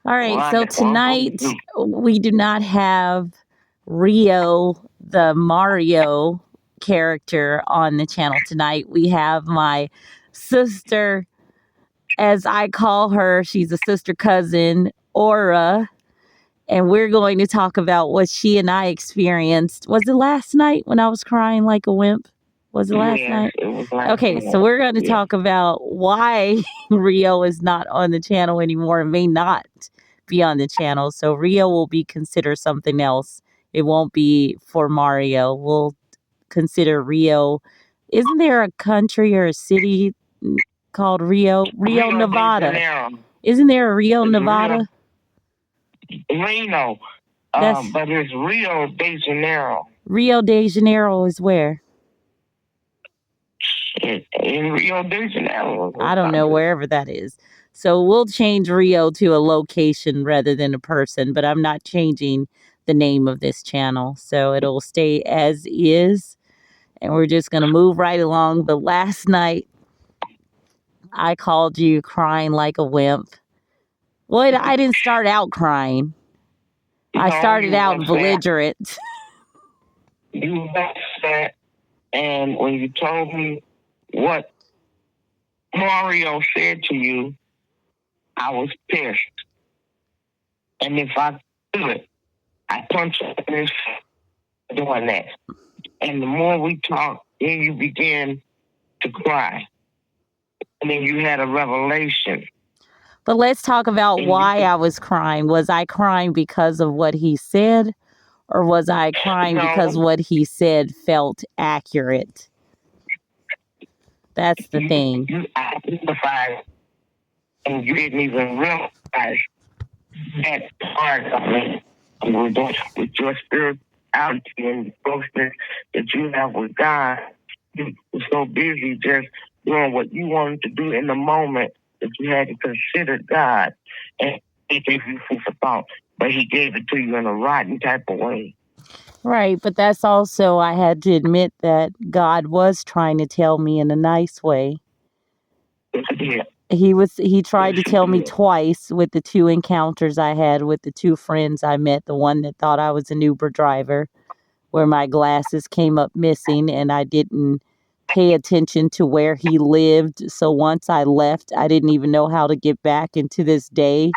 All right, so tonight Wonderful. we do not have Rio, the Mario character, on the channel tonight. We have my sister, as I call her, she's a sister cousin, Ora, and we're going to talk about what she and I experienced. Was it last night when I was crying like a wimp? Was it last Yes, night? it was like Okay, so that. we're going to Yeah. talk about why Rio is not on the channel anymore and may not be on the channel. So Rio will be considered something else. It won't be for Mario. We'll consider Rio. Isn't there a country or a city called Rio? Rio, Rio de Nevada. Janeiro. Isn't there a Rio, It's Rio, Nevada? Reno. That's But it's Rio de Janeiro. Rio de Janeiro is where? In Rio de Janeiro. I don't know, wherever that is. So we'll change Rio to a location rather than a person, but I'm not changing the name of this channel. So it'll stay as is. And we're just going to move right along. But last night, I called you crying like a wimp. Well, I didn't start out crying. I started out belligerent. You were upset, and when you told me what Mario said to you, I was pissed. And if I could, I punched him in his face doing that. And the more we talked, then you began to cry. And then you had a revelation. But let's talk about why I was crying. Was I crying because of what he said? Or was I crying because what he said felt accurate? That's the thing. You identified, and you didn't even realize that part of it with your spirituality and the closeness that you have with God. You were so busy just doing what you wanted to do in the moment that you had to consider God. And He gave you food for thought, but He gave it to you in a rotten type of way. Right, but that's also, I had to admit that God was trying to tell me in a nice way. Yeah. He tried to tell me twice with the two encounters I had with the two friends I met. The one that thought I was an Uber driver, where my glasses came up missing and I didn't pay attention to where he lived. So once I left, I didn't even know how to get back. And to this day,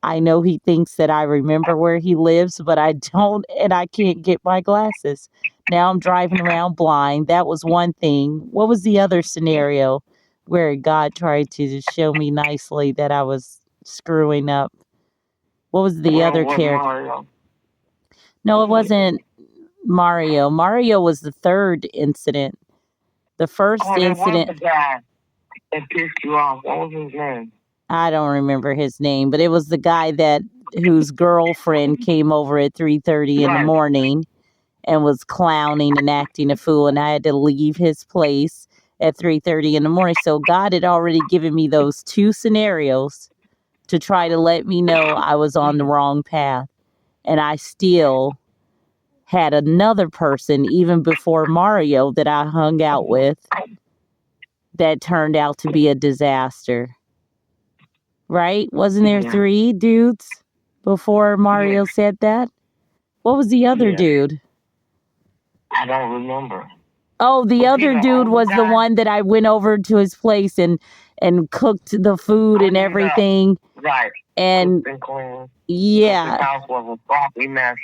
I know he thinks that I remember where he lives, but I don't, and I can't get my glasses. Now I'm driving around blind. That was one thing. What was the other scenario where God tried to show me nicely that I was screwing up? What was the other character? No, it wasn't Mario. Mario was the third incident. The first incident. The guy that pissed you off. What was his name? I don't remember his name, but it was the guy that whose girlfriend came over at 3:30 in the morning and was clowning and acting a fool, and I had to leave his place at 3:30 in the morning. So God had already given me those two scenarios to try to let me know I was on the wrong path. And I still had another person even before Mario that I hung out with that turned out to be a disaster. Right? Wasn't there three dudes before Mario said that? What was the other dude? I don't remember. Oh, the other dude was the one that I went over to his place and cooked the food and everything. Right. And yeah. The house was a sloppy mess.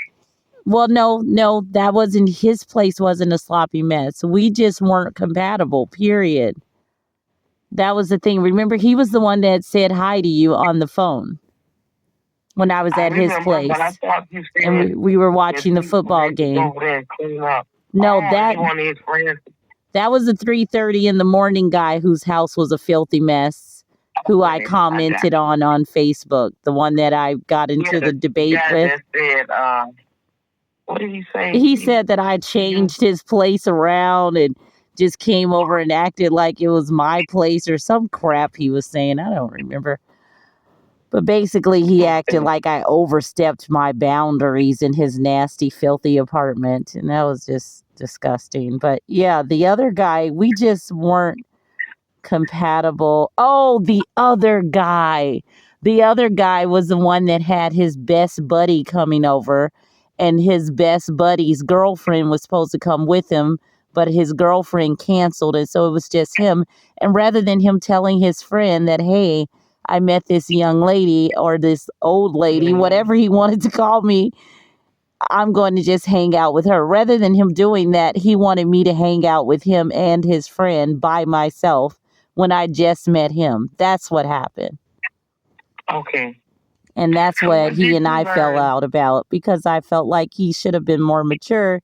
Well, no, that wasn't his place. Wasn't a sloppy mess. We just weren't compatible. Period. That was the thing. Remember, he was the one that said hi to you on the phone when I was at his place, and we were watching the football game. No, that was the 3:30 in the morning guy whose house was a filthy mess, who I commented on Facebook, the one that I got into the debate with. What did he say? He said that I changed his place around and just came over and acted like it was my place or some crap he was saying. I don't remember. But basically, he acted like I overstepped my boundaries in his nasty, filthy apartment. And that was just disgusting. But yeah, the other guy, we just weren't compatible. Oh, the other guy. The other guy was the one that had his best buddy coming over, and his best buddy's girlfriend was supposed to come with him, but his girlfriend canceled it, so it was just him. And rather than him telling his friend that, hey, I met this young lady or this old lady, whatever he wanted to call me, I'm going to just hang out with her. Rather than him doing that, he wanted me to hang out with him and his friend by myself when I just met him. That's what happened. Okay. And that's So what what he did and you I fell learn? out about, because I felt like he should have been more mature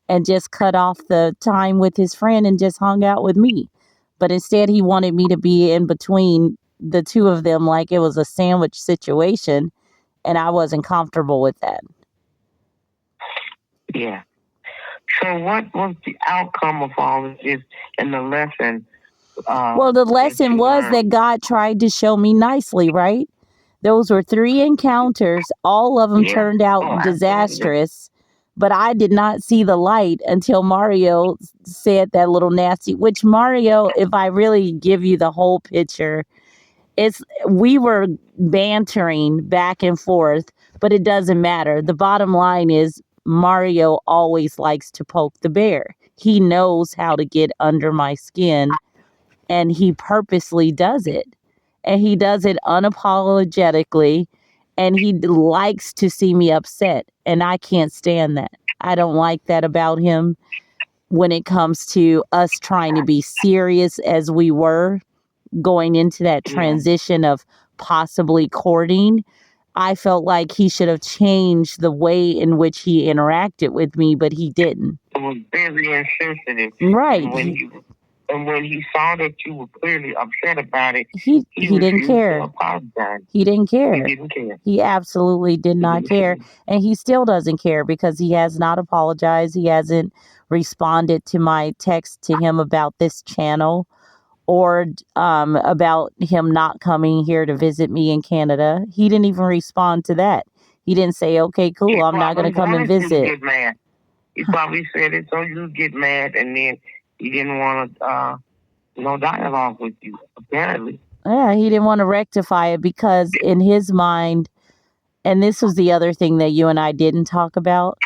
and just cut off the time with his friend and just hung out with me. But instead, he wanted me to be in between the two of them like it was a sandwich situation, and I wasn't comfortable with that. Yeah. So what was the outcome of all of this and the lesson? Well, the lesson was that God tried to show me nicely, right? Those were 3 encounters. All of them turned out disastrous, but I did not see the light until Mario said that little nasty, which Mario, if I really give you the whole picture, we were bantering back and forth, but it doesn't matter. The bottom line is Mario always likes to poke the bear. He knows how to get under my skin, and he purposely does it. And he does it unapologetically, and he likes to see me upset, and I can't stand that. I don't like that about him when it comes to us trying to be serious as we were going into that transition of possibly courting. I felt like he should have changed the way in which he interacted with me, but he didn't. It was very insensitive. Right. And when he saw that you were clearly upset about it, he didn't care. Apologize. He didn't care. He didn't care. He absolutely did not care. And he still doesn't care because he has not apologized. He hasn't responded to my text to him about this channel, or about him not coming here to visit me in Canada. He didn't even respond to that. He didn't say, okay, cool, I'm not going to come and visit. Get mad. He probably said it so you get mad, and then he didn't want to no dialogue with you, apparently. Yeah, he didn't want to rectify it because in his mind, and this was the other thing that you and I didn't talk about,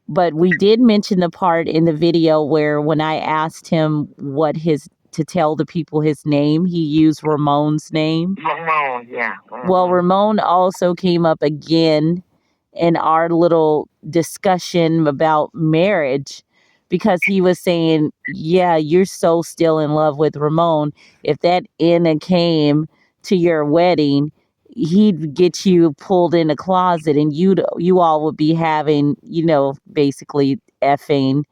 but we did mention the part in the video where when I asked him to tell the people his name, he used Ramon's name. Ramon, yeah. Well, Ramon also came up again in our little discussion about marriage, because he was saying, yeah, you're so still in love with Ramon. If that Anna came to your wedding, he'd get you pulled in a closet, and you all would be having, basically effing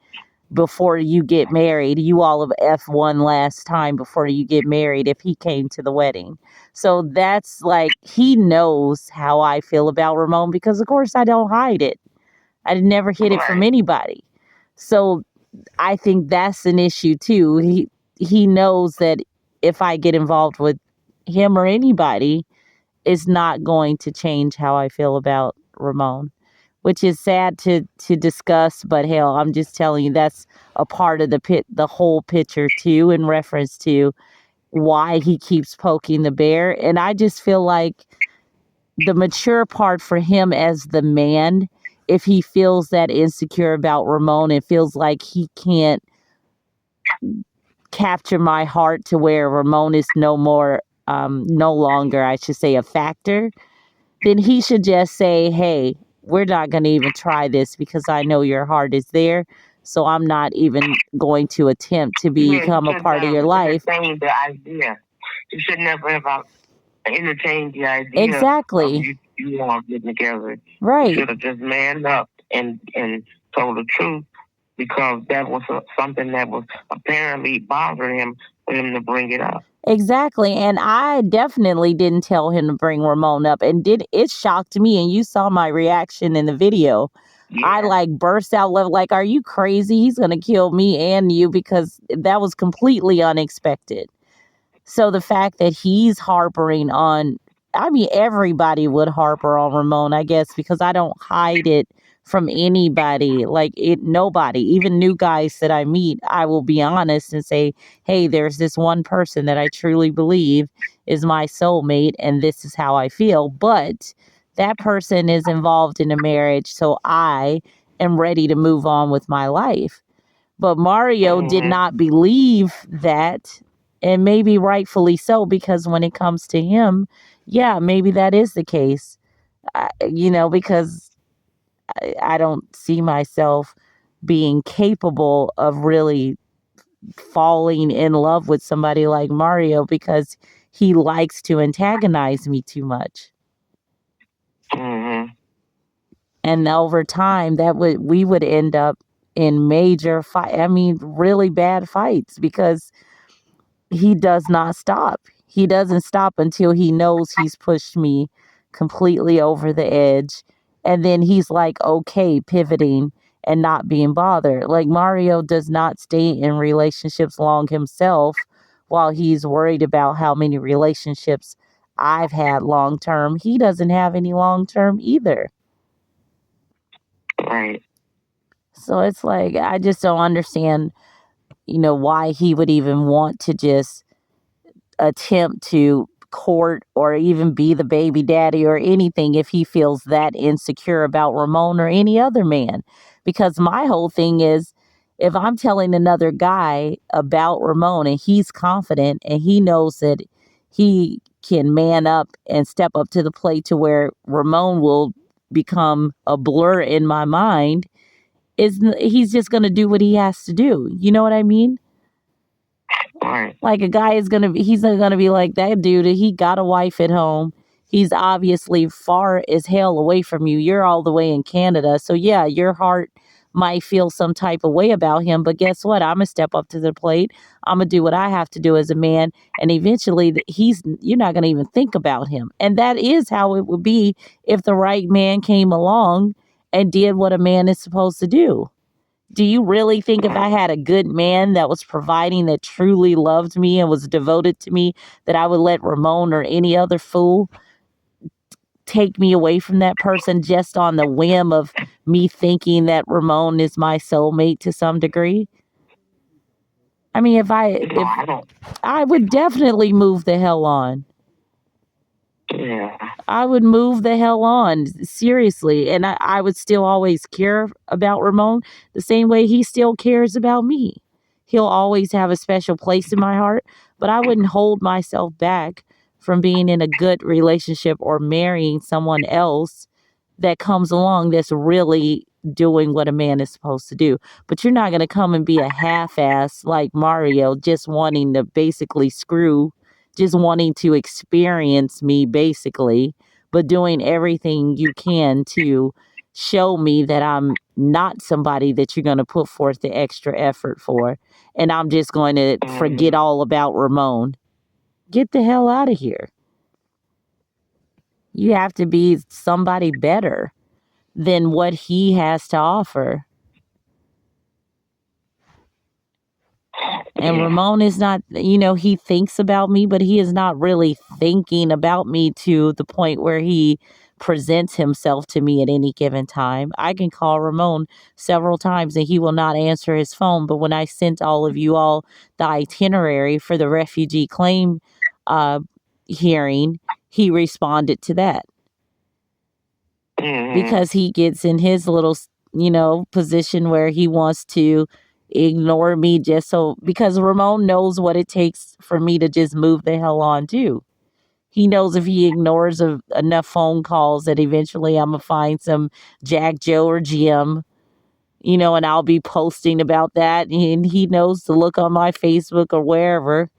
before you get married. You all have F one last time before you get married if he came to the wedding. So that's like, he knows how I feel about Ramon, because of course I don't hide it. I never hid it from anybody. So I think that's an issue too. He knows that if I get involved with him or anybody, it's not going to change how I feel about Ramon, which is sad to discuss, but hell, I'm just telling you that's a part of the whole picture too, in reference to why he keeps poking the bear. And I just feel like the mature part for him as the man, if he feels that insecure about Ramon and feels like he can't capture my heart to where Ramon is no longer, I should say, a factor, then he should just say, hey, we're not going to even try this because I know your heart is there. So I'm not even going to attempt to become a part of your life. The idea. You should never have entertained the idea. Exactly. You all getting together. Right. You should have just manned up and told the truth, because that was something that was apparently bothering him for him to bring it up. Exactly. And I definitely didn't tell him to bring Ramon up. And it shocked me. And you saw my reaction in the video. Yeah. I burst out like, are you crazy? He's going to kill me and you, because that was completely unexpected. So the fact that he's harboring on, everybody would harbor on Ramon, I guess, because I don't hide it from anybody, nobody, even new guys that I meet. I will be honest and say, hey, there's this one person that I truly believe is my soulmate, and this is how I feel. But that person is involved in a marriage, so I am ready to move on with my life. But Mario did not believe that, and maybe rightfully so, because when it comes to him, yeah, maybe that is the case. Because I don't see myself being capable of really falling in love with somebody like Mario, because he likes to antagonize me too much. Mm-hmm. And over time, we would end up in major fight. I mean, really bad fights, because he does not stop. He doesn't stop until he knows he's pushed me completely over the edge. And then he's like, okay, pivoting and not being bothered. Like, Mario does not stay in relationships long himself while he's worried about how many relationships I've had long term. He doesn't have any long term either. Right. So it's like, I just don't understand, why he would even want to just attempt to court or even be the baby daddy or anything if he feels that insecure about Ramon or any other man. Because my whole thing is, if I'm telling another guy about Ramon and he's confident and he knows that he can man up and step up to the plate to where Ramon will become a blur in my mind, he's just going to do what he has to do. You know what I mean? Right. Like, a guy he's gonna be like, that dude, he got a wife at home. He's obviously far as hell away from you. You're all the way in Canada. So yeah, your heart might feel some type of way about him. But guess what? I'm gonna step up to the plate. I'm gonna do what I have to do as a man. And eventually you're not gonna even think about him. And that is how it would be if the right man came along and did what a man is supposed to do. Do you really think if I had a good man that was providing, that truly loved me and was devoted to me, that I would let Ramon or any other fool take me away from that person just on the whim of me thinking that Ramon is my soulmate to some degree? I mean, if I would definitely move the hell on. Yeah. I would move the hell on, seriously. And I would still always care about Ramon the same way he still cares about me. He'll always have a special place in my heart, but I wouldn't hold myself back from being in a good relationship or marrying someone else that comes along that's really doing what a man is supposed to do. But you're not going to come and be a half ass like Mario, just wanting to basically just wanting to experience me, basically, but doing everything you can to show me that I'm not somebody that you're going to put forth the extra effort for. And I'm just going to forget all about Ramon. Get the hell out of here. You have to be somebody better than what he has to offer. And Ramon is not, he thinks about me, but he is not really thinking about me to the point where he presents himself to me at any given time. I can call Ramon several times and he will not answer his phone. But when I sent all of you all the itinerary for the refugee claim uh, hearing, he responded to that. Because he gets in his little, position where he wants to ignore me just so, because Ramon knows what it takes for me to just move the hell on too. He knows if he ignores enough phone calls that eventually I'm going to find some Jack, Joe, or Jim, and I'll be posting about that. And he knows to look on my Facebook or wherever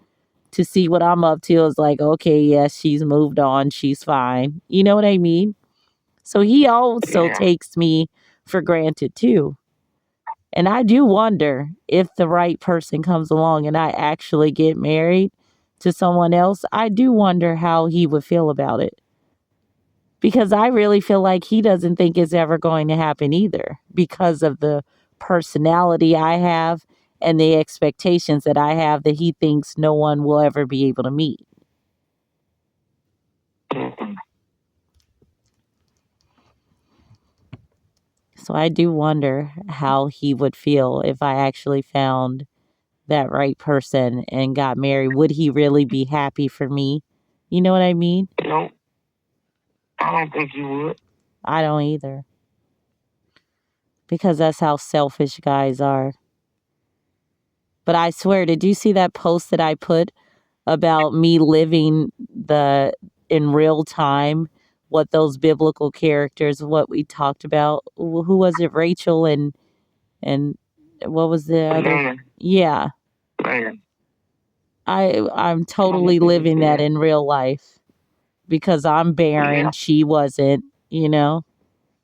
to see what I'm up to. It's like, okay, yes, she's moved on. She's fine. You know what I mean? So he also takes me for granted too. And I do wonder, if the right person comes along and I actually get married to someone else, I do wonder how he would feel about it. Because I really feel like he doesn't think it's ever going to happen either, because of the personality I have and the expectations that I have that he thinks no one will ever be able to meet. So I do wonder how he would feel if I actually found that right person and got married. Would he really be happy for me? You know what I mean? No, I don't think he would. I don't either. Because that's how selfish guys are. But I swear, did you see that post that I put about me living in real time what those biblical characters, what we talked about? Who was it? Rachel and what was the other? Man, Yeah. man. I'm totally living that in real life because I'm barren. Yeah. She wasn't, you know?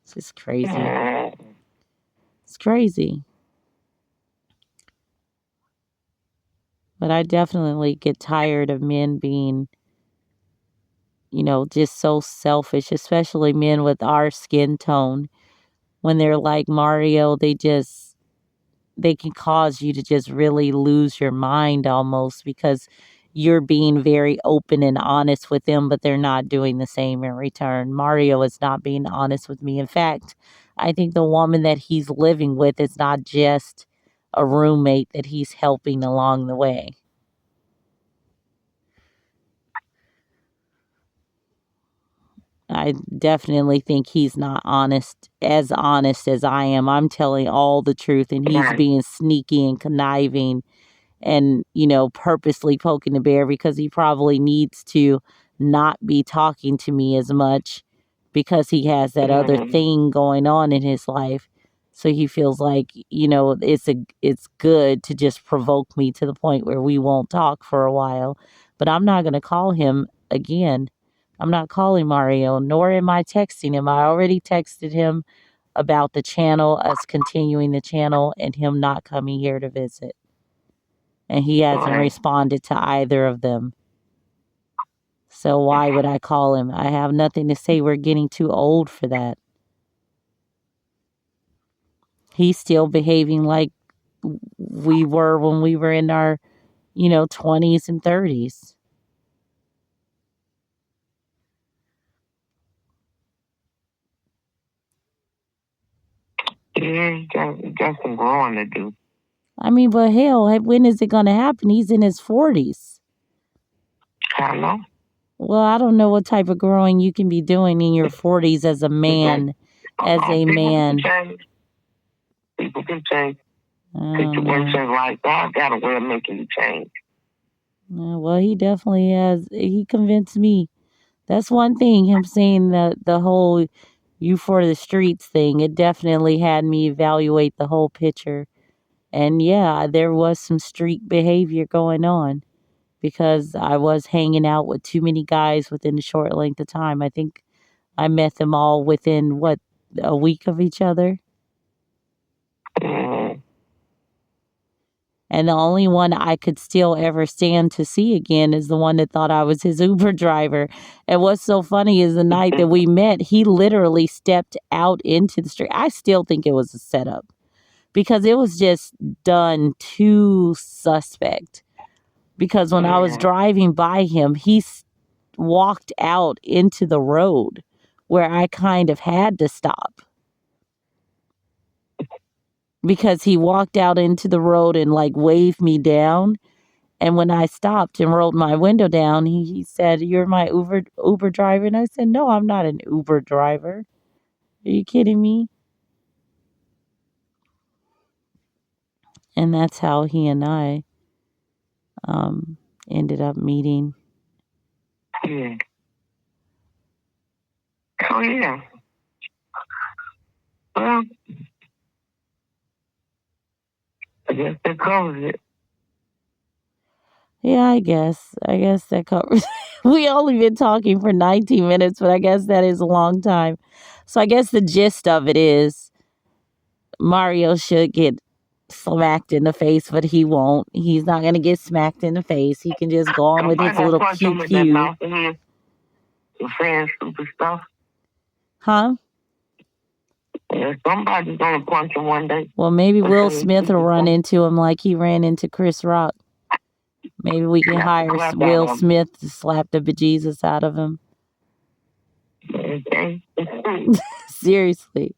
It's just crazy. It's crazy. But I definitely get tired of men being, just so selfish, especially men with our skin tone. When they're like Mario, they can cause you to just really lose your mind almost because you're being very open and honest with them, but they're not doing the same in return. Mario is not being honest with me. In fact, I think the woman that he's living with is not just a roommate that he's helping along the way. I definitely think he's not honest as I am. I'm telling all the truth, and he's being sneaky and conniving and, purposely poking the bear because he probably needs to not be talking to me as much because he has that other thing going on in his life. So he feels like, it's good to just provoke me to the point where we won't talk for a while. But I'm not going to call him again. I'm not calling Mario, nor am I texting him. I already texted him about the channel, us continuing the channel, and him not coming here to visit. And he hasn't responded to either of them. So why would I call him? I have nothing to say. We're getting too old for that. He's still behaving like we were when we were in our, 20s and 30s. Yeah, he got some growing to do. I mean, but hell, when is it going to happen? He's in his 40s. I know. Well, I don't know what type of growing you can be doing in your 40s as a man. People can change. Situations like that got a way of making you change. Well, he definitely has. He convinced me. That's one thing, him saying the whole you for the streets thing, it definitely had me evaluate the whole picture. And yeah, there was some street behavior going on because I was hanging out with too many guys within a short length of time. I think I met them all within, a week of each other. And the only one I could still ever stand to see again is the one that thought I was his Uber driver. And what's so funny is the night that we met, he literally stepped out into the street. I still think it was a setup because it was just done too suspect. Because when I was driving by him, he walked out into the road where I kind of had to stop. Because he walked out into the road and like waved me down. And when I stopped and rolled my window down, he said, "You're my Uber driver?" And I said, "No, I'm not an Uber driver. Are you kidding me?" And that's how he and I ended up meeting. Yeah. Oh, yeah. Well, I guess that covers it. Yeah, I guess that covers. We only been talking for 19 minutes, but I guess that is a long time. So I guess the gist of it is Mario should get smacked in the face, but he won't. He's not going to get smacked in the face. He can just go on with his little pew pew. Saying stupid stuff. Huh? Yeah, somebody's going to punch him one day. Well, maybe Will Smith will run into him like he ran into Chris Rock. Maybe we can hire Will Smith to slap the bejesus out of him. Seriously.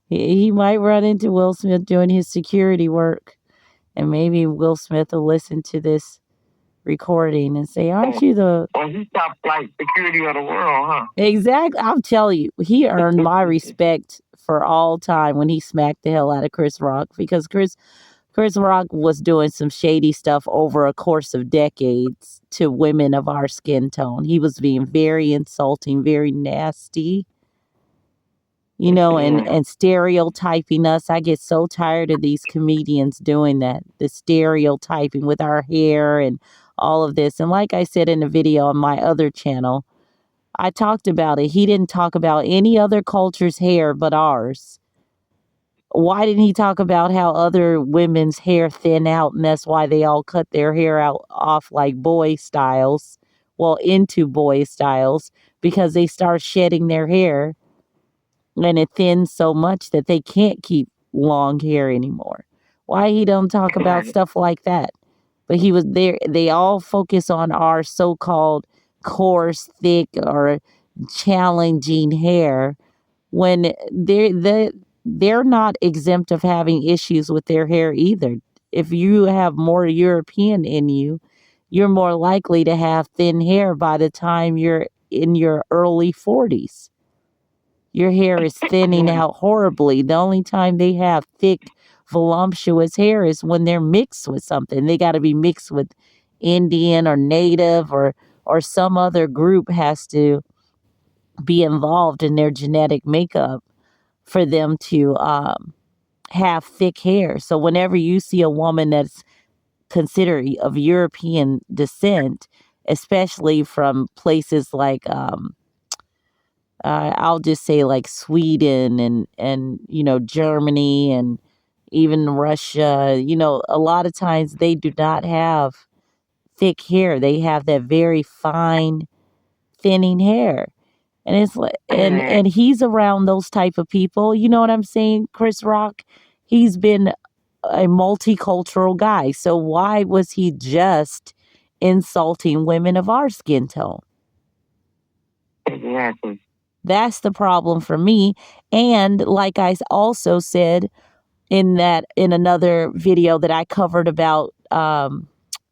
He might run into Will Smith doing his security work, and maybe Will Smith will listen to this recording and say, "Aren't you the?" Well, he top flight security of the world, huh? Exactly. I'll tell you, he earned my respect for all time when he smacked the hell out of Chris Rock, because Chris Rock was doing some shady stuff over a course of decades to women of our skin tone. He was being very insulting, very nasty, and stereotyping us. I get so tired of these comedians doing that, the stereotyping with our hair and all of this. And like I said in the video on my other channel, I talked about it. He didn't talk about any other culture's hair but ours. Why didn't he talk about how other women's hair thin out, and that's why they all cut their hair out off like boy styles, well, into boy styles, because they start shedding their hair and it thins so much that they can't keep long hair anymore. Why he don't talk about stuff like that? But he was there. They all focus on our so-called coarse, thick, or challenging hair when they're not exempt of having issues with their hair either. If you have more European in you, you're more likely to have thin hair by the time you're in your early 40s. Your hair is thinning out horribly. The only time they have thick, voluptuous hair is when they're mixed with something. They got to be mixed with Indian or Native, or some other group has to be involved in their genetic makeup for them to have thick hair. So whenever you see a woman that's considered of European descent, especially from places like I'll just say like Sweden and Germany and even Russia, a lot of times they do not have thick hair. They have that very fine thinning hair. And it's like, and he's around those type of people. You know what I'm saying? Chris Rock, he's been a multicultural guy. So why was he just insulting women of our skin tone? Exactly. That's the problem for me. And like I also said in another video that I covered about,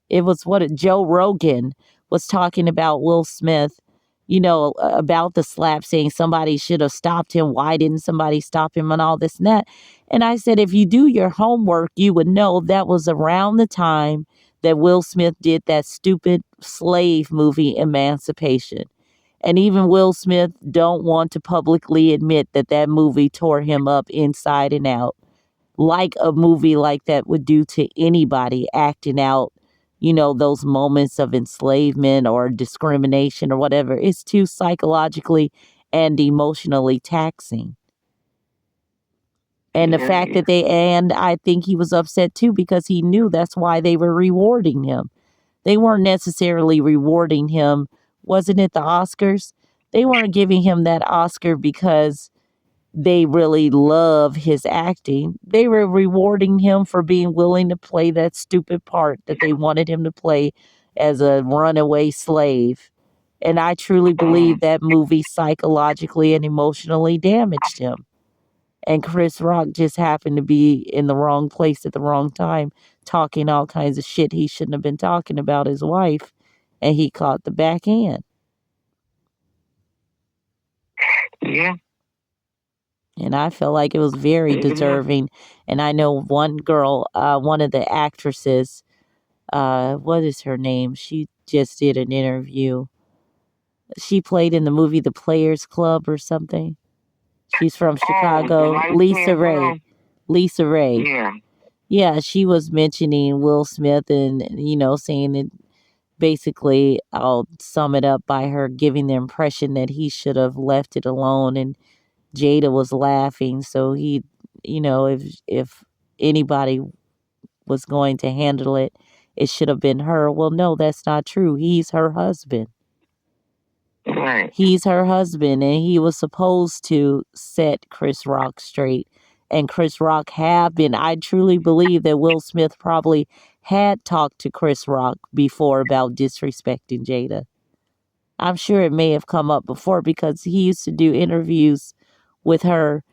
it was what Joe Rogan was talking about Will Smith, about the slap, saying somebody should have stopped him. Why didn't somebody stop him, and all this and that? And I said, if you do your homework, you would know that was around the time that Will Smith did that stupid slave movie, Emancipation. And even Will Smith don't want to publicly admit that that movie tore him up inside and out, like a movie like that would do to anybody acting out, those moments of enslavement or discrimination or whatever. It's too psychologically and emotionally taxing. And the fact that and I think he was upset too, because he knew that's why they were rewarding him. They weren't necessarily rewarding him. Wasn't it the Oscars? They weren't giving him that Oscar because they really love his acting. They were rewarding him for being willing to play that stupid part that they wanted him to play as a runaway slave. And I truly believe that movie psychologically and emotionally damaged him. And Chris Rock just happened to be in the wrong place at the wrong time, talking all kinds of shit he shouldn't have been talking about his wife, and he caught the back end. Yeah. And I felt like it was very deserving. And I know one girl, one of the actresses, what is her name? She just did an interview. She played in the movie The Players Club or something. She's from Chicago. Lisa Ray. Lisa Ray. Yeah. Yeah, she was mentioning Will Smith and, saying it basically, I'll sum it up by her giving the impression that he should have left it alone, and Jada was laughing. So he, if anybody was going to handle it, it should have been her. Well, no, that's not true. He's her husband. Right. He's her husband, and he was supposed to set Chris Rock straight. And Chris Rock I truly believe that Will Smith probably had talked to Chris Rock before about disrespecting Jada. I'm sure it may have come up before, because he used to do interviews with her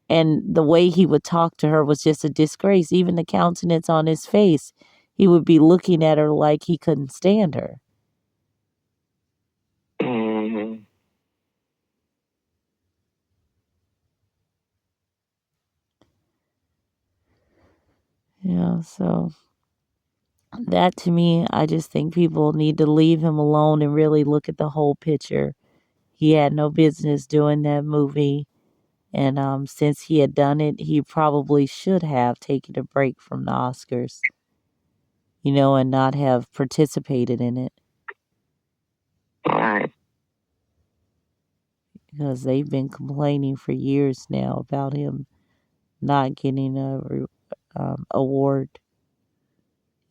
And the way he would talk to her was just a disgrace. Even the countenance on his face, he would be looking at her like he couldn't stand her. Mm-hmm. Yeah, so that to me, I just think people need to leave him alone and really look at the whole picture. He had no business doing that movie. And since he had done it, he probably should have taken a break from the Oscars, and not have participated in it. Right. Because they've been complaining for years now about him not getting a award.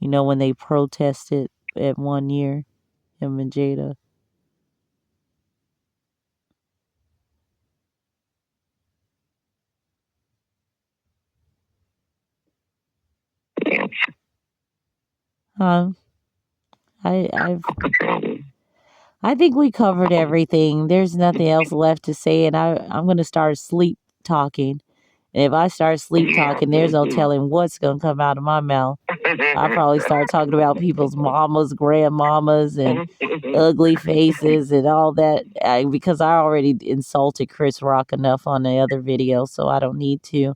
When they protested at one year, him and Jada. Yes. Um, I think we covered everything. There's nothing else left to say, and I'm gonna start sleep talking. And if I start sleep talking, there's no telling what's gonna come out of my mouth. I probably start talking about people's mamas, grandmamas, and ugly faces and all that because I already insulted Chris Rock enough on the other video, so I don't need to.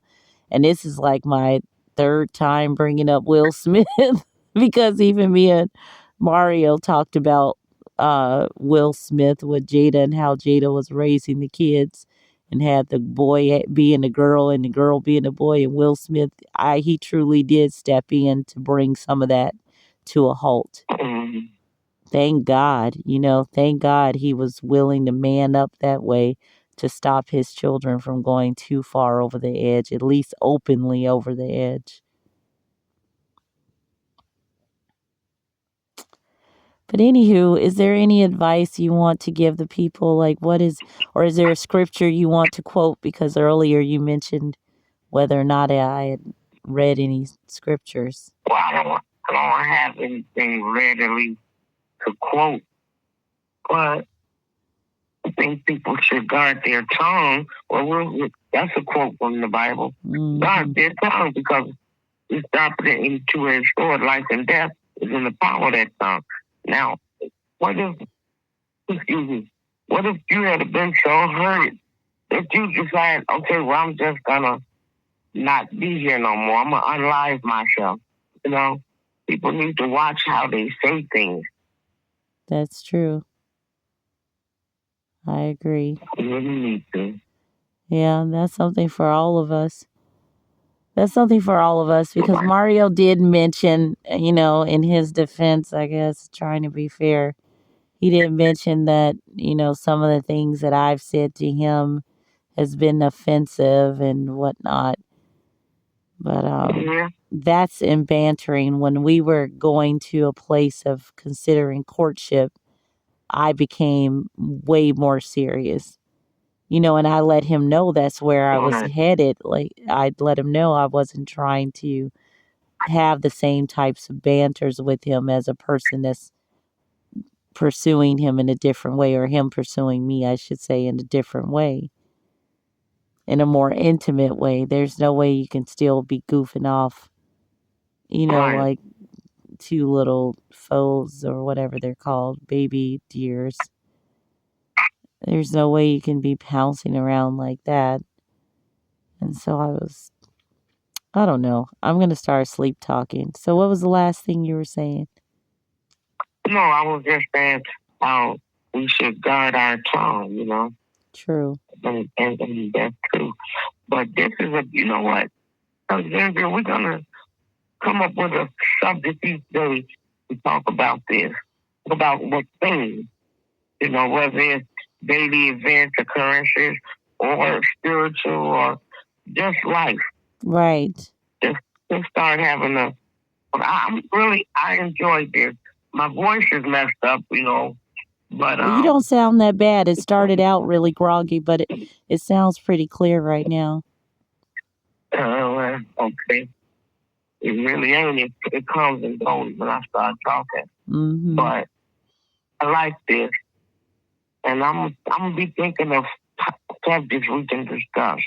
And this is like my third time bringing up Will Smith because even me and Mario talked about Will Smith with Jada and how Jada was raising the kids and had the boy being a girl and the girl being a boy. And Will Smith, he truly did step in to bring some of that to a halt. Thank God, thank God he was willing to man up that way to stop his children from going too far over the edge, at least openly over the edge. But anywho, is there any advice you want to give the people? Like, or is there a scripture you want to quote? Because earlier you mentioned whether or not I had read any scriptures. Well, I don't have anything readily to quote, but I think people should guard their tongue. Well, that's a quote from the Bible. Mm-hmm. Guard their tongue because it's operating into a sword. Life and death is in the power of that tongue. Now, what if you had been so hurt that you decide, okay, well, I'm just gonna not be here no more. I'm gonna unlive myself. People need to watch how they say things. That's true. I agree. You really need to. Yeah, that's something for all of us. That's something for all of us because Mario did mention, in his defense, I guess, trying to be fair, he did mention that, some of the things that I've said to him has been offensive and whatnot. But that's in bantering. When we were going to a place of considering courtship, I became way more serious. And I let him know that's where I was headed. Like, I'd let him know I wasn't trying to have the same types of banters with him as a person that's pursuing him in a different way, or him pursuing me, I should say, in a different way, in a more intimate way. There's no way you can still be goofing off, like two little foes or whatever they're called, baby deers. There's no way you can be pouncing around like that. And so I don't know. I'm going to start sleep talking. So what was the last thing you were saying? No, I was just saying how we should guard our tongue, True. And that's true. But this is you know what, Alexandria, we're going to come up with a subject each day to talk about this, about what things, whether it's daily events, occurrences, or spiritual, or just life. Right. Just start having I enjoyed this. My voice is messed up, but well, you don't sound that bad. It started out really groggy, but it sounds pretty clear right now. Okay. It really ain't. It comes and goes when I start talking. Mm-hmm. But I like this, and I'm gonna be thinking of subjects we can discuss.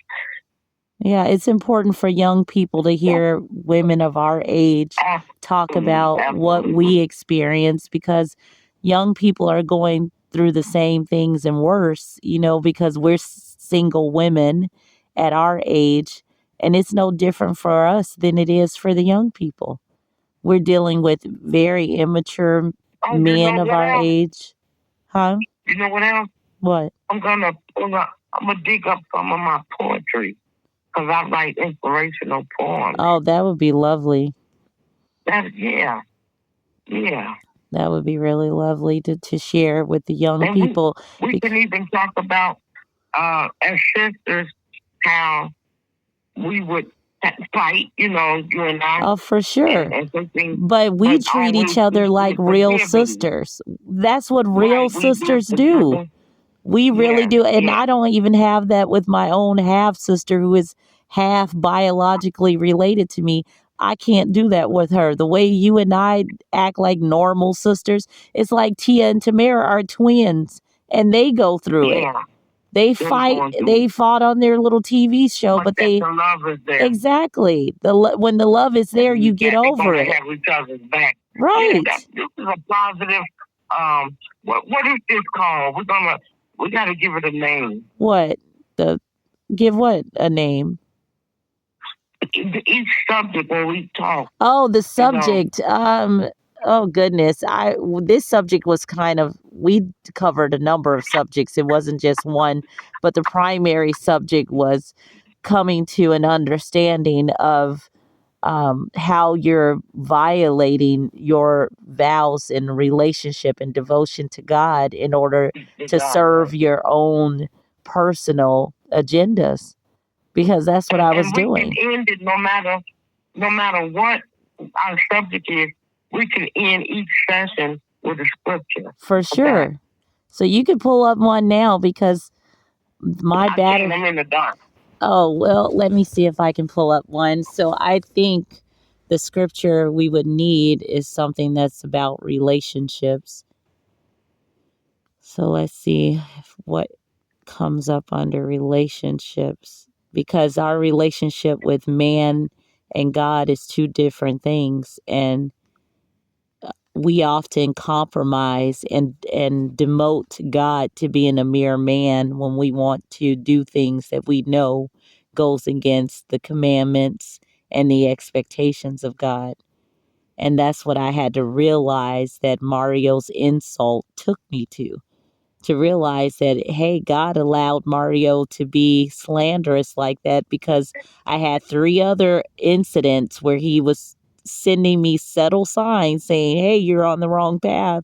Yeah, it's important for young people to hear women of our age talk about what we experience, because young people are going through the same things and worse, because we're single women at our age, and it's no different for us than it is for the young people. We're dealing with very immature men of our age. Huh? You know what else? What? I'm gonna dig up some of my poetry, because I write inspirational poems. Oh, that would be lovely. Yeah. That would be really lovely to share with the young And people. we can even talk about as sisters how we would fight, you and I. Oh, for sure. And but we treat each other like real sisters. That's what real sisters do. We really do. And I don't even have that with my own half sister, who is half biologically related to me. I can't do that with her. The way you and I act like normal sisters, it's like Tia and Tamara are twins, and they go through it. They fight. They fought on their little TV show, but the love is there. Exactly. When the love is there, you get over it. Have each other's back. Right. Yeah, this is a positive. What is this called? We gotta give it a name. What? Give what a name? Each subject when we talk. Oh, the subject. Oh goodness. This subject was we covered a number of subjects. It wasn't just one, but the primary subject was coming to an understanding of how you're violating your vows and relationship and devotion to God in order to serve your own personal agendas, because that's what I was doing. We can end it no matter what our subject is. We can end each session with a scripture. For sure. Okay. So you could pull up one now, because my battery. I'm in the dark. Oh, well, let me see if I can pull up one. So I think the scripture we would need is something that's about relationships. So let's see what comes up under relationships, because our relationship with man and God is two different things, and we often compromise and demote God to being a mere man when we want to do things that we know goes against the commandments and the expectations of God. And that's what I had to realize that Mario's insult took me to realize that, hey, God allowed Mario to be slanderous like that, because I had 3 other incidents where he was sending me subtle signs saying, hey, you're on the wrong path.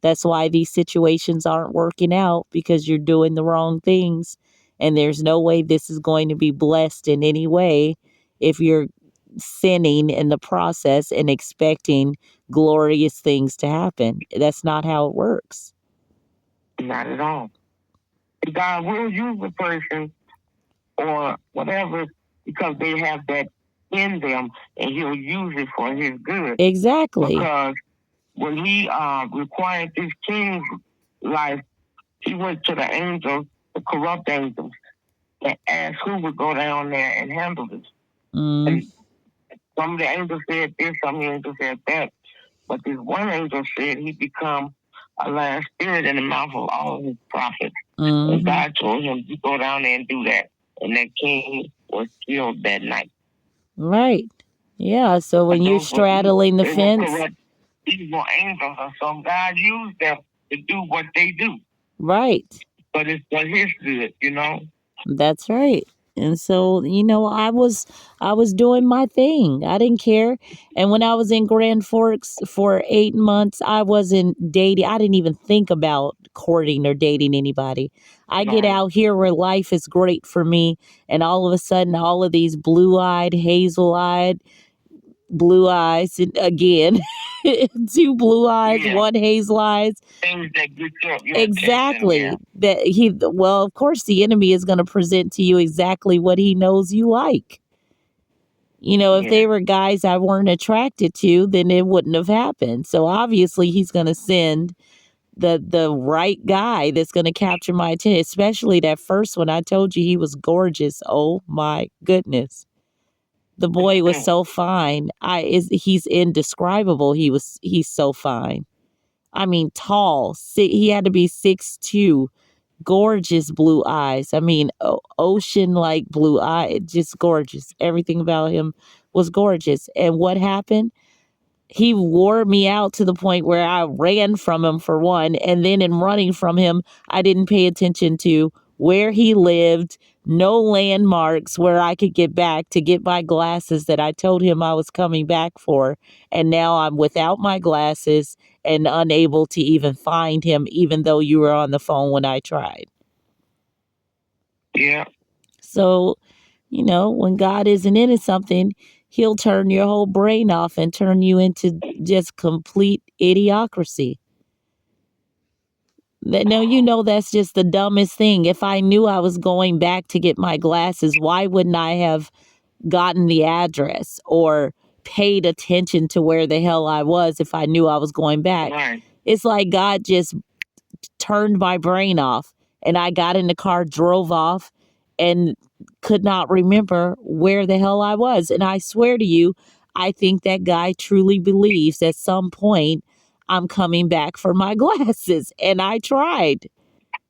That's why these situations aren't working out, because you're doing the wrong things. And there's no way this is going to be blessed in any way if you're sinning in the process and expecting glorious things to happen. That's not how it works. Not at all. God will use a person or whatever because they have that in them, and He'll use it for His good. Exactly. Because when He required this king's life, He went to the angels, the corrupt angels, and asked who would go down there and handle this. And some of the angels said this, some of the angels said that. But this one angel said he become a last spirit in the mouth of all his prophets. And God told him to go down there and do that. And that king was killed that night. Right. Yeah. So when you're straddling the fence. Evil angels, and so God used them to do what they do. Right. But it's for His good, That's right. And so, I was doing my thing. I didn't care. And when I was in Grand Forks for 8 months, I wasn't dating. I didn't even think about courting or dating anybody. I get out here where life is great for me, and all of a sudden, all of these blue-eyed, hazel-eyed, blue eyes, and again, 2 blue eyes, 1 hazel eyes. Things that get your exactly. Well, of course, the enemy is going to present to you exactly what he knows you like. If they were guys I weren't attracted to, then it wouldn't have happened. So obviously, he's going to send the right guy that's going to capture my attention, especially that first one. I told you he was gorgeous. Oh my goodness. The boy was so fine. He's indescribable. He's so fine. I mean, tall. He had to be 6'2", gorgeous blue eyes. I mean, ocean like blue eye, just gorgeous. Everything about him was gorgeous. And what happened? He wore me out to the point where I ran from him for one. And then in running from him, I didn't pay attention to where he lived, no landmarks where I could get back to get my glasses that I told him I was coming back for. And now I'm without my glasses and unable to even find him, even though you were on the phone when I tried. Yeah. So, when God isn't into something, he'll turn your whole brain off and turn you into just complete idiocracy. No, that's just the dumbest thing. If I knew I was going back to get my glasses, why wouldn't I have gotten the address or paid attention to where the hell I was if I knew I was going back? Right. It's like God just turned my brain off, and I got in the car, drove off, and could not remember where the hell I was. And I swear to you, I think that guy truly believes at some point I'm coming back for my glasses. And I tried.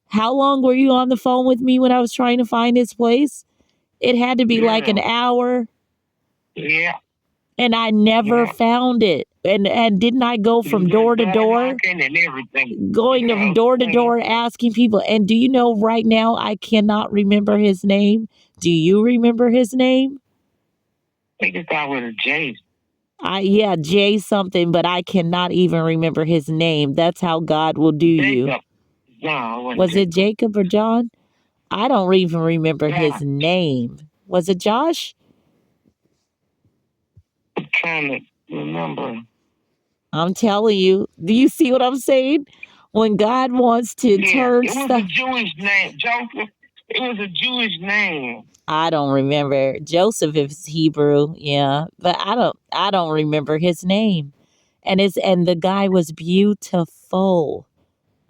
How long were you on the phone with me when I was trying to find his place? It had to be like an hour. Yeah. And I never found it. And didn't I go from door to door? Going from door to door asking people. And do you know right now I cannot remember his name? Do you remember his name? I think it's out with a J. Yeah, Jay something, but I cannot even remember his name. That's how God will do you. No, was it Jacob or John? I don't even remember his name. Was it Josh? I'm trying to remember. I'm telling you. Do you see what I'm saying? When God wants to turn stuff. It was a Jewish name. Joseph. It was a Jewish name. I don't remember. Joseph is Hebrew, yeah, but I don't remember his name. And the guy was beautiful.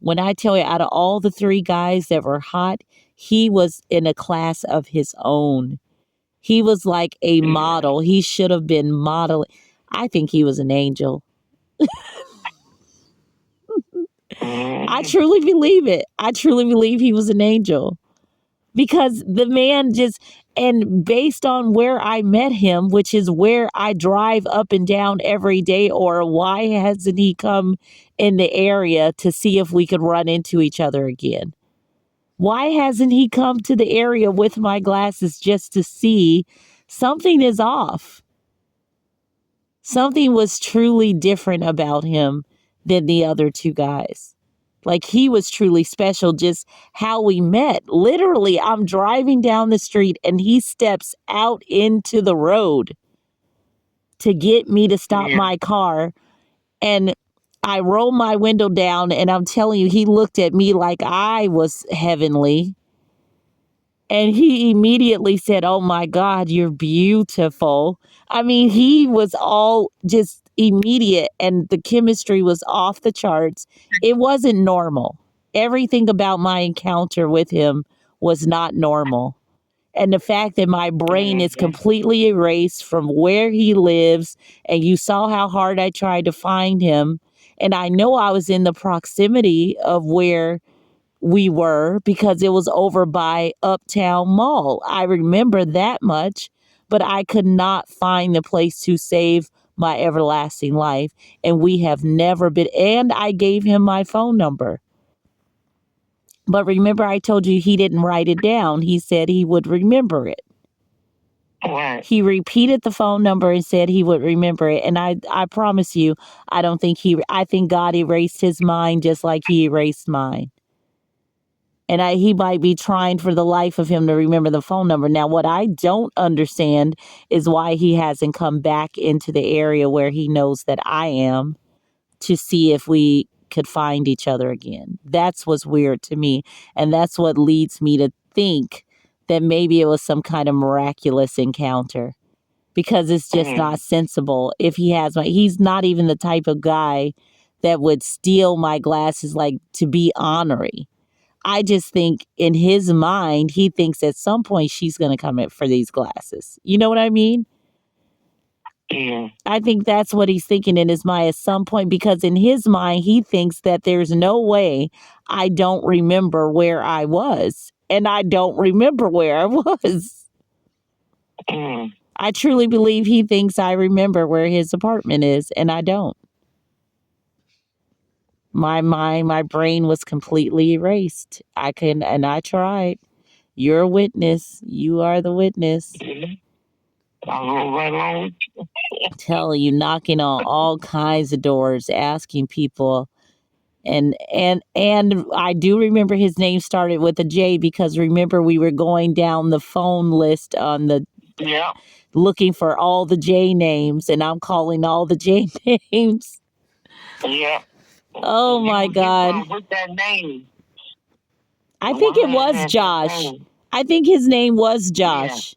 When I tell you, out of all the three guys that were hot, he was in a class of his own. He was like a model. He should have been modeling. I think he was an angel. I truly believe it. I truly believe he was an angel. Because the man and based on where I met him, which is where I drive up and down every day, or why hasn't he come in the area to see if we could run into each other again? Why hasn't he come to the area with my glasses just to see something is off? Something was truly different about him than the other two guys. Like, he was truly special, just how we met. Literally, I'm driving down the street and he steps out into the road to get me to stop my car. And I roll my window down, and I'm telling you, he looked at me like I was heavenly. And he immediately said, "Oh my God, you're beautiful." I mean, he was all just immediate, and the chemistry was off the charts. It wasn't normal. Everything about my encounter with him was not normal. And the fact that my brain is completely erased from where he lives, and you saw how hard I tried to find him. And I know I was in the proximity of where we were because it was over by Uptown Mall. I remember that much, but I could not find the place to save my everlasting life. And we have never been, and I gave him my phone number. But remember, I told you he didn't write it down. He said he would remember it. Right. He repeated the phone number and said he would remember it. And I promise you, I think God erased his mind just like he erased mine. And he might be trying for the life of him to remember the phone number. Now, what I don't understand is why he hasn't come back into the area where he knows that I am to see if we could find each other again. That's what's weird to me. And that's what leads me to think that maybe it was some kind of miraculous encounter, because it's just not sensible. If he's not even the type of guy that would steal my glasses, like to be ornery. I just think in his mind, he thinks at some point she's going to come in for these glasses. You know what I mean? Yeah. I think that's what he's thinking in his mind at some point, because in his mind, he thinks that there's no way I don't remember where I was. And I don't remember where I was. Mm. I truly believe he thinks I remember where his apartment is, and I don't. My mind, my brain was completely erased. And I tried. You're a witness. You are the witness. I'll go right along with you. Telling you, knocking on all kinds of doors, asking people. And I do remember his name started with a J, because remember we were going down the phone list on the Yeah. looking for all the J names, and I'm calling all the J names. Yeah. Oh You my would get God. one with that name. I The think one it that was had that Josh. name. I think his name was Yeah. Josh.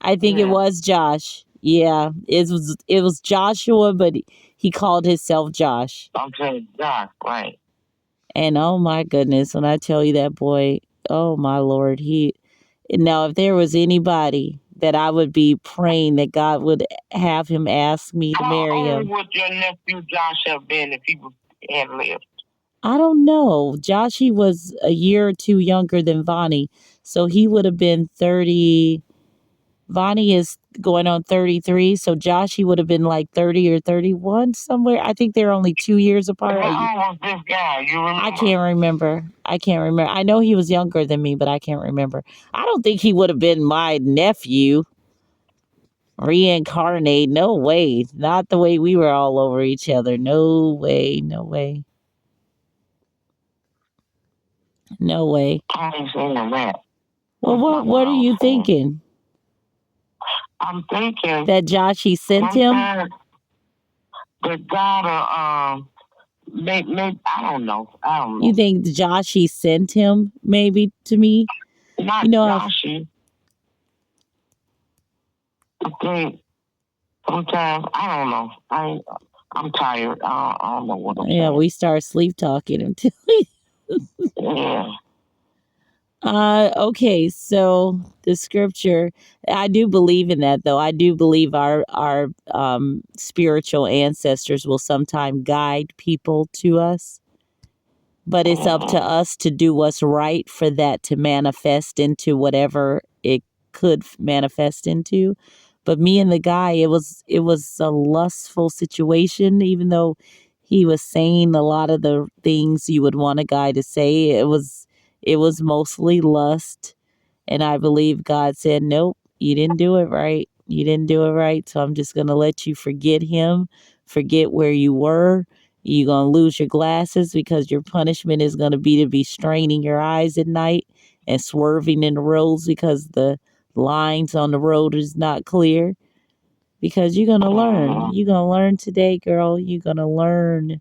I think it Yeah. was Josh. Yeah, it was Joshua, but he called himself Josh. Okay, Josh, right. And oh my goodness, when I tell you that boy, oh my Lord, now if there was anybody that I would be praying that God would have him ask me to marry How old him. would your nephew Josh have been if he had lived? I don't know. Joshy was a year or two younger than Vonnie, so he would have been 30. Vonnie is going on 33, so Joshy would have been like 30 or 31 somewhere. I think they're only 2 years apart. How old was this guy? You remember? I can't remember. I know he was younger than me, but I can't remember. I don't think he would have been my nephew. Reincarnate. No way. Not the way we were all over each other. No way. No way. No way. I ain't saying that. Well, what are you thinking? I'm thinking That Joshy sent him? That God, maybe, I don't know. You think Joshy sent him maybe to me? Not you know, Joshy. I think sometimes, I don't know. I'm tired. I don't know what I'm saying. Yeah, we start sleep talking until Yeah. Okay, so the scripture, I do believe in that, though. I do believe our spiritual ancestors will sometime guide people to us, but it's up to us to do what's right for that to manifest into whatever it could manifest into. But me and the guy, it was a lustful situation, even though he was saying a lot of the things you would want a guy to say. It was mostly lust. And I believe God said, nope, you didn't do it right. You didn't do it right. So I'm just going to let you forget him, forget where you were. You're going to lose your glasses, because your punishment is going to be straining your eyes at night and swerving in the roads because the lines on the road is not clear. Because you're going to learn. You're going to learn today, girl. You're going to learn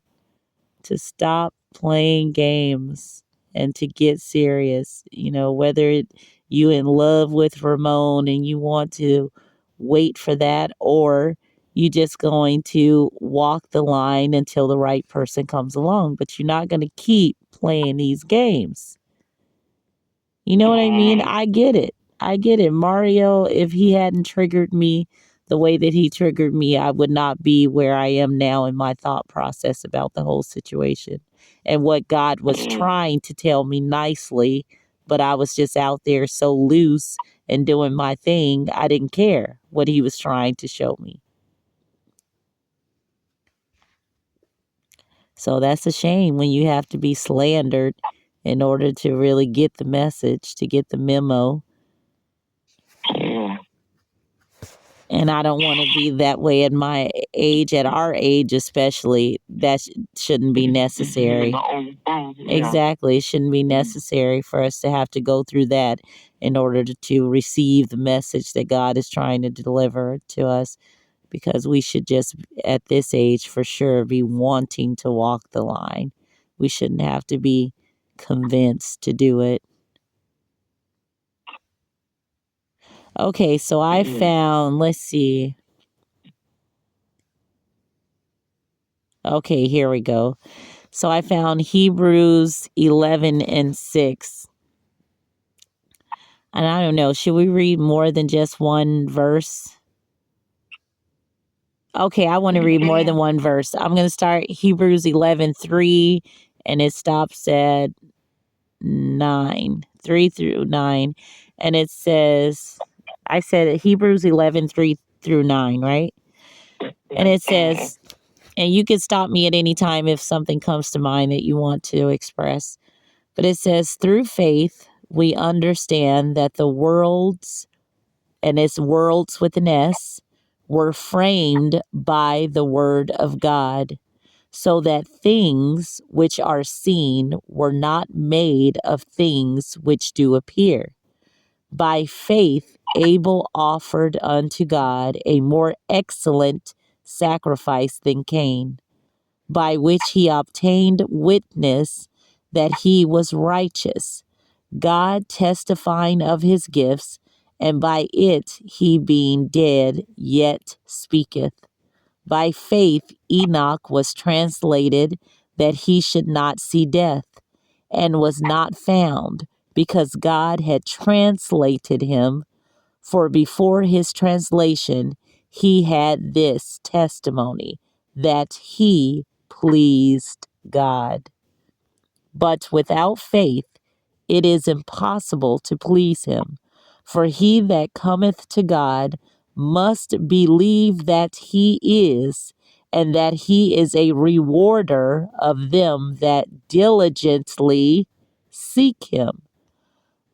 to stop playing games and to get serious. You know, whether you in love with Ramon and you want to wait for that, or you just going to walk the line until the right person comes along. But you're not going to keep playing these games. You know what I mean? I get it. I get it. Mario, if he hadn't triggered me the way that he triggered me, I would not be where I am now in my thought process about the whole situation and what God was trying to tell me nicely, but I was just out there so loose and doing my thing. I didn't care what he was trying to show me. So that's a shame when you have to be slandered in order to really get the message, to get the memo. Yeah. And I don't want to be that way at my age, at our age especially. That shouldn't be necessary. Exactly. It shouldn't be necessary for us to have to go through that in order to receive the message that God is trying to deliver to us, because we should just, at this age, for sure, be wanting to walk the line. We shouldn't have to be convinced to do it. Okay, so I found, let's see. Okay, here we go. So I found Hebrews 11 and 6. And I don't know, should we read more than just one verse? Okay, I want to read more than one verse. I'm going to start Hebrews 11:3, and it stops at 9, 3 through 9. And it says, I said Hebrews 11:3 through 9, right? And it says, and you can stop me at any time if something comes to mind that you want to express. But it says, through faith, we understand that the worlds, and it's worlds with an S, were framed by the word of God, so that things which are seen were not made of things which do appear. By faith, Abel offered unto God a more excellent sacrifice than Cain, by which he obtained witness that he was righteous, God testifying of his gifts, and by it he being dead yet speaketh. By faith Enoch was translated that he should not see death, and was not found, because God had translated him. For before his translation he had this testimony, that he pleased God. But without faith it is impossible to please him. For he that cometh to God must believe that he is, and that he is a rewarder of them that diligently seek him.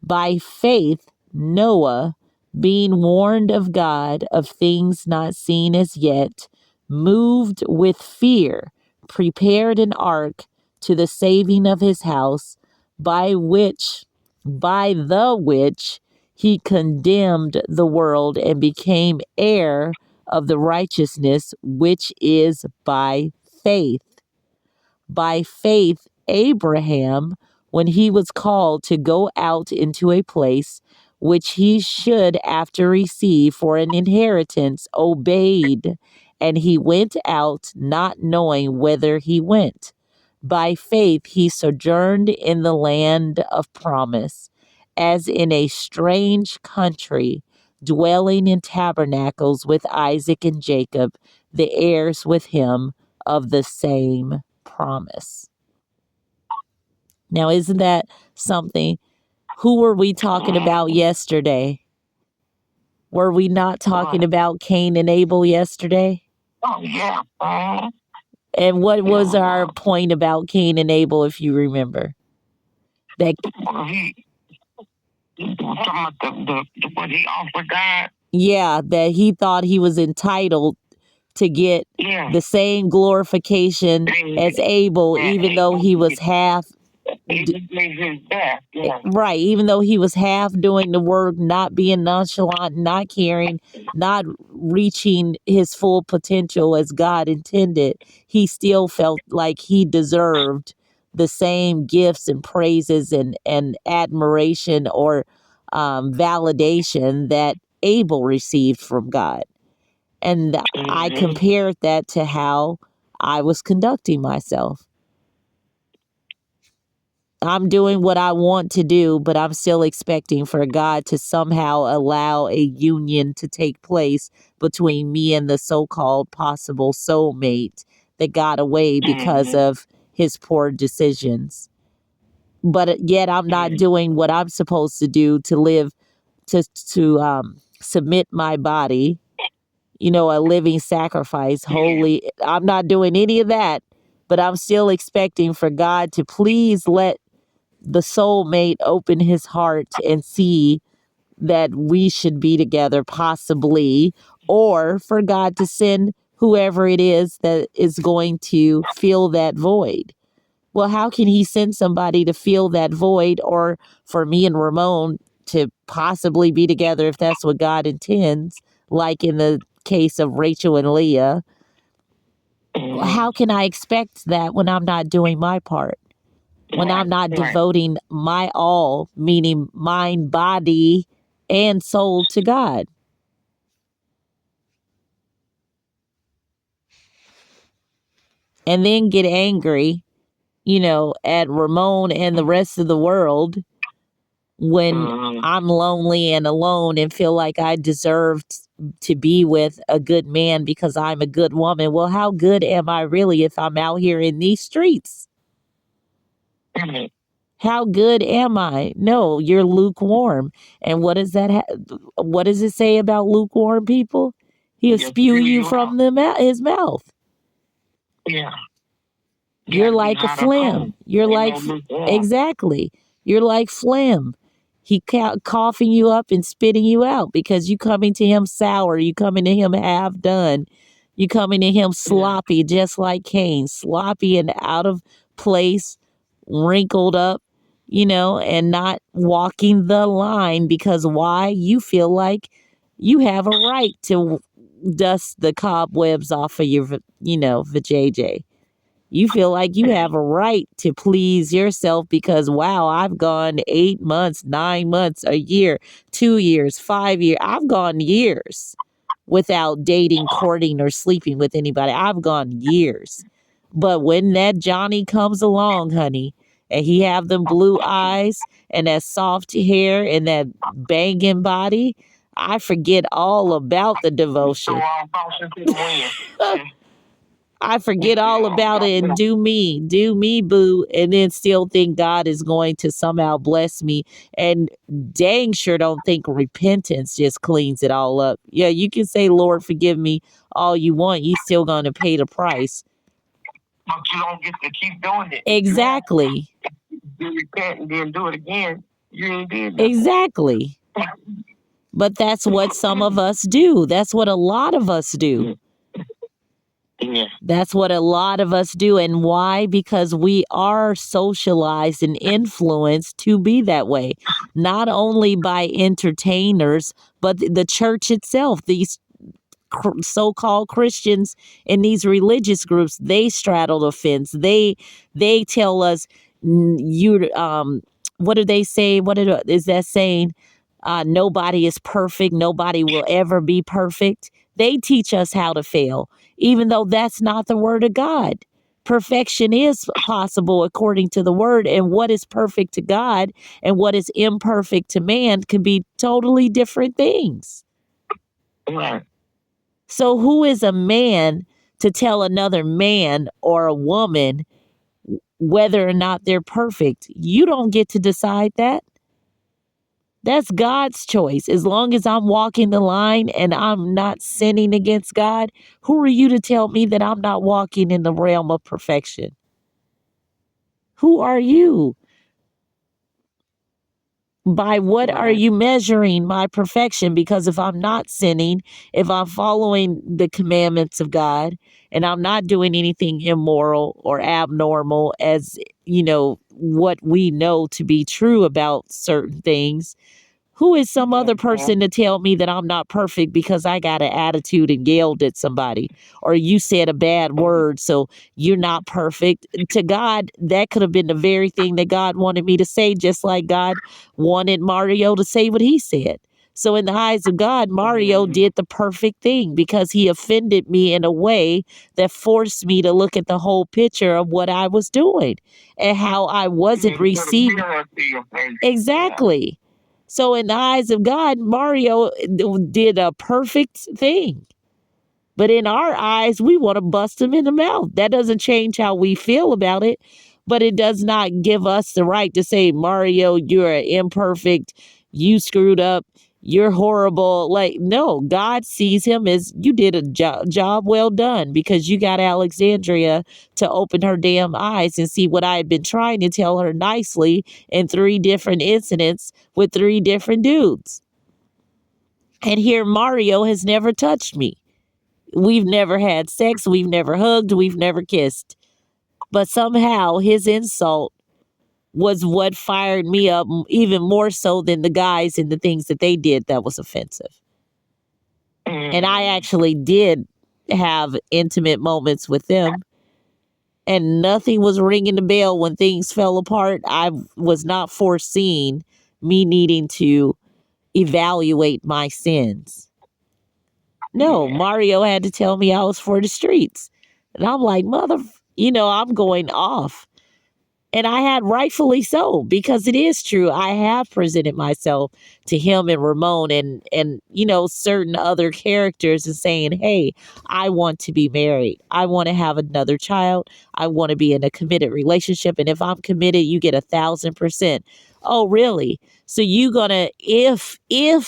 By faith, Noah, being warned of God of things not seen as yet, moved with fear, prepared an ark to the saving of his house, by the which he condemned the world and became heir of the righteousness which is by faith. By faith, Abraham, when he was called to go out into a place which he should after receive for an inheritance, obeyed, and he went out not knowing whither he went. By faith, he sojourned in the land of promise, as in a strange country, dwelling in tabernacles with Isaac and Jacob, the heirs with him of the same promise. Now, isn't that something? Who were we talking about yesterday? Were we not talking about Cain and Abel yesterday? Oh, yeah. And what was our point about Cain and Abel, if you remember? That He was talking about what he offered God. yeah, that he thought he was entitled to get the same glorification as Abel, even though he was half. Right, even though he was half doing the work, not being nonchalant, not caring, not reaching his full potential as God intended, he still felt like he deserved the same gifts and praises and admiration or validation that Abel received from God. And I compared that to how I was conducting myself. I'm doing what I want to do, but I'm still expecting for God to somehow allow a union to take place between me and the so-called possible soulmate that got away because of his poor decisions. But yet I'm not doing what I'm supposed to do to live, to submit my body, a living sacrifice, holy. I'm not doing any of that, but I'm still expecting for God to please let the soulmate open his heart and see that we should be together, possibly, or for God to send whoever it is that is going to fill that void. Well, how can he send somebody to fill that void, or for me and Ramon to possibly be together if that's what God intends, like in the case of Rachel and Leah? How can I expect that when I'm not doing my part? When I'm not devoting my all, meaning mind, body, and soul to God? and then get angry, at Ramon and the rest of the world when I'm lonely and alone and feel like I deserved to be with a good man because I'm a good woman. Well, how good am I really if I'm out here in these streets? How good am I? No, you're lukewarm. And what does that what does it say about lukewarm people? He'll spew you from his mouth. Yeah. You're like a phlegm. You're like exactly. You're like phlegm. He coughing you up and spitting you out because you coming to him sour. You coming to him half done. You coming to him sloppy, just like Cain, sloppy and out of place, wrinkled up, and not walking the line because why? You feel like you have a right to dust the cobwebs off of your, vajayjay. You feel like you have a right to please yourself because, wow, I've gone 8 months, 9 months, a year, 2 years, 5 years. I've gone years without dating, courting, or sleeping with anybody. I've gone years. But when that Johnny comes along, honey, and he have them blue eyes and that soft hair and that banging body, I forget all about the devotion. I forget all about it and do me, boo, and then still think God is going to somehow bless me. And dang sure don't think repentance just cleans it all up. Yeah, you can say, Lord, forgive me all you want. You still going to pay the price. But you don't get to keep doing it. Exactly. You repent and then do it again. You ain't did nothing. Exactly. But that's what some of us do. That's what a lot of us do. Yeah. That's what a lot of us do. And why? Because we are socialized and influenced to be that way, not only by entertainers, but the church itself. These so-called Christians in these religious groups, they straddle the fence. They tell us you what do they say? Is that saying? Nobody is perfect. Nobody will ever be perfect. They teach us how to fail, even though that's not the word of God. Perfection is possible according to the word, and what is perfect to God and what is imperfect to man can be totally different things. Right. So who is a man to tell another man or a woman whether or not they're perfect? You don't get to decide that. That's God's choice. As long as I'm walking the line and I'm not sinning against God, who are you to tell me that I'm not walking in the realm of perfection? Who are you? By what are you measuring my perfection? Because if I'm not sinning, if I'm following the commandments of God and I'm not doing anything immoral or abnormal as, what we know to be true about certain things, who is some other person to tell me that I'm not perfect because I got an attitude and yelled at somebody or you said a bad word, so you're not perfect? To God, that could have been the very thing that God wanted me to say, just like God wanted Mario to say what he said. So in the eyes of God, Mario did the perfect thing because he offended me in a way that forced me to look at the whole picture of what I was doing and how I wasn't receiving. Exactly. So in the eyes of God, Mario did a perfect thing. But in our eyes, we want to bust him in the mouth. That doesn't change how we feel about it, but it does not give us the right to say, Mario, you're imperfect, you screwed up, you're horrible. Like, no, God sees him as you did a job well done because you got Alexandria to open her damn eyes and see what I had been trying to tell her nicely in 3 different incidents with 3 different dudes. And here Mario has never touched me. We've never had sex. We've never hugged. We've never kissed. But somehow his insult was what fired me up even more so than the guys and the things that they did that was offensive. And I actually did have intimate moments with them. And nothing was ringing the bell when things fell apart. I was not foreseeing me needing to evaluate my sins. No, Mario had to tell me I was for the streets. And I'm like, I'm going off. And I had rightfully so, because it is true. I have presented myself to him and Ramon and certain other characters and saying, hey, I want to be married. I want to have another child. I want to be in a committed relationship. And if I'm committed, you get 1,000%. Oh, really? So you gonna, if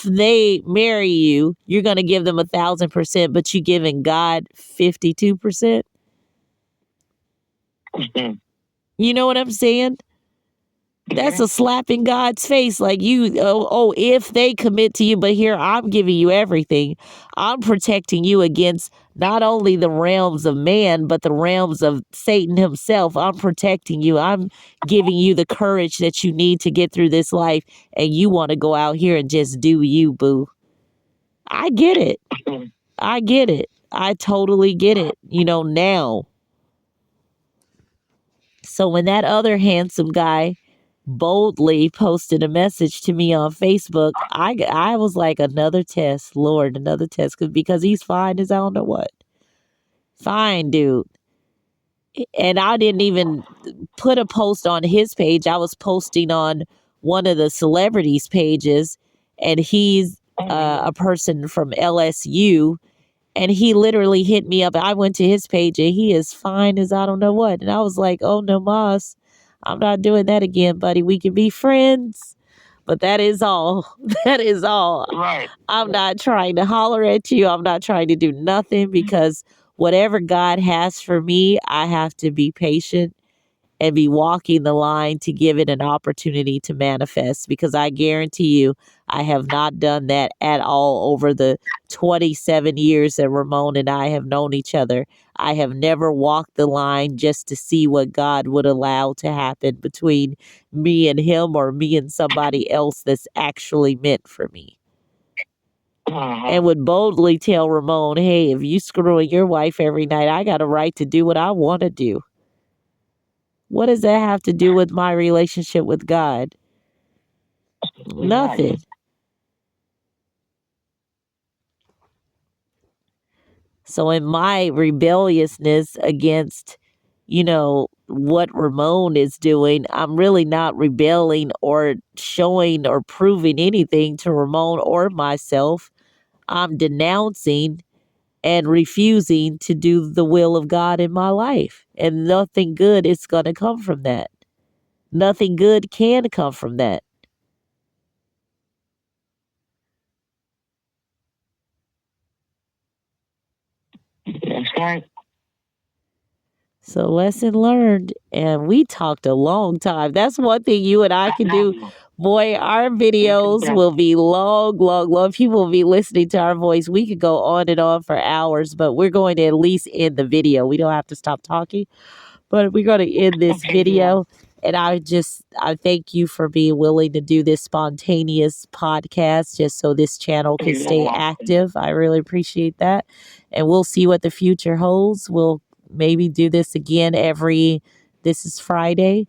they marry you, you're gonna give them 1,000%, but you giving God 52%? You know what I'm saying? That's a slap in God's face. Like if they commit to you, but here I'm giving you everything. I'm protecting you against not only the realms of man, but the realms of Satan himself. I'm protecting you. I'm giving you the courage that you need to get through this life. And you want to go out here and just do you, boo. I get it. I get it. I totally get it, now. So when that other handsome guy boldly posted a message to me on Facebook, I was like, another test, Lord, another test, because he's fine as I don't know what. Fine, dude. And I didn't even put a post on his page. I was posting on one of the celebrities' pages, and he's a person from LSU. And he literally hit me up. I went to his page and he is fine as I don't know what. And I was like, oh no, Moss, I'm not doing that again, buddy. We can be friends. But that is all. That is all. Right. I'm not trying to holler at you. I'm not trying to do nothing, because whatever God has for me, I have to be patient and be walking the line to give it an opportunity to manifest, because I guarantee you I have not done that at all over the 27 years that Ramon and I have known each other. I have never walked the line just to see what God would allow to happen between me and him, or me and somebody else that's actually meant for me. And would boldly tell Ramon, hey, if you screwing your wife every night, I got a right to do what I want to do. What does that have to do with my relationship with God? Nothing. So in my rebelliousness against, what Ramon is doing, I'm really not rebelling or showing or proving anything to Ramon or myself. I'm denouncing and refusing to do the will of God in my life. And nothing good is going to come from that. Nothing good can come from that. That's right. So lesson learned. And we talked a long time. That's one thing you and I can do. Boy, our videos will be long, long, long. People will be listening to our voice. We could go on and on for hours, but we're going to at least end the video. We don't have to stop talking, but we're going to end this video. And I thank you for being willing to do this spontaneous podcast just so this channel can stay active. I really appreciate that. And we'll see what the future holds. We'll maybe do this again this is Friday.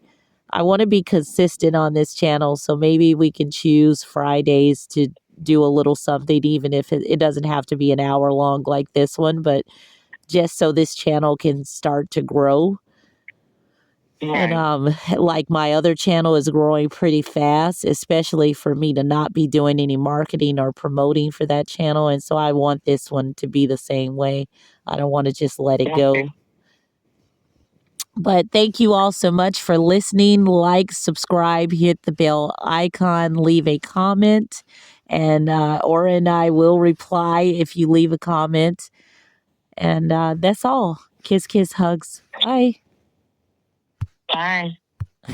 I want to be consistent on this channel, so maybe we can choose Fridays to do a little something, even if it doesn't have to be an hour long like this one, but just so this channel can start to grow. Right. And like my other channel is growing pretty fast, especially for me to not be doing any marketing or promoting for that channel. And so I want this one to be the same way. I don't want to just let it go. But thank you all so much for listening. Like, subscribe, hit the bell icon, leave a comment. And Ora and I will reply if you leave a comment. And that's all. Kiss, kiss, hugs. Bye. Bye.